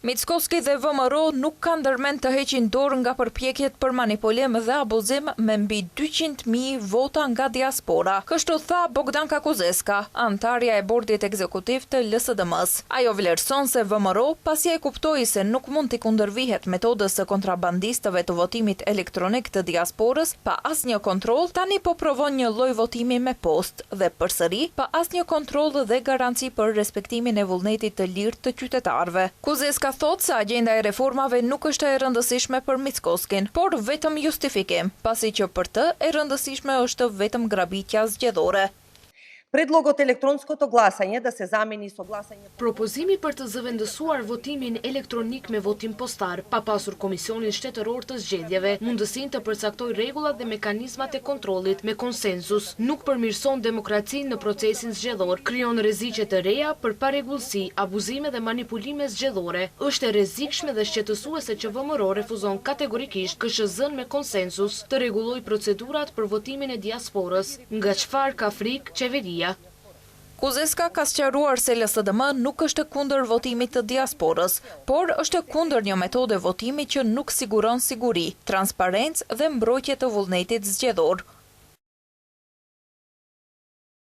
Mickoski dhe VMRO nuk kanë ndërmend të heqin dorë nga përpjekjet për manipulim dhe abuzim me mbi 200.000 vota nga diaspora. Kështu tha Bogdanka Kuzeska, antarja e bordit ekzekutiv të LSDM-s. Ajo vlerëson se VMRO, pasi ai kuptoi se nuk mund t'i kundërvihet metodës së kontrabandistëve të votimit elektronik të diasporës pa asnjë kontroll, tani po provon një lloj votimi me post dhe përsëri pa asnjë kontroll dhe garanci për respektimin e vullnetit të lirë të qytetarëve. Kuzeska thot se agenda e reformave nuk është e rëndësishme për Mickoskin, por vetëm justifikim, pasi që për të e rëndësishme është vetëm grabitja zgjedhore. Predlogот elektronsko të glasanje dhe se zameni so glasanje... Propozimi për të zëvendësuar votimin elektronik me votim postar, pa pasur Komisionin Shtetëror të Zgjedhjeve, mundësin të përcaktoj rregullat dhe mekanizmat e kontrollit me konsenzus, nuk përmirëson demokracinë në procesin zgjedhor, krijon rreziqe të reja për parregullsi, abuzime dhe manipulime zgjedhore. Është e rrezikshme dhe shqetësuese që VMRO refuzon kategorikisht KSZ-n me konsenzus të rregullojë procedurat për votimin e diasporës, nga çfarë ka frikë qeveria. Kuzeska ka sqaruar se LSDM nuk është kundër votimit të diasporës, por është kundër një metode votimi që nuk siguron siguri, transparencë dhe mbrojtje të vullnetit zgjedhor.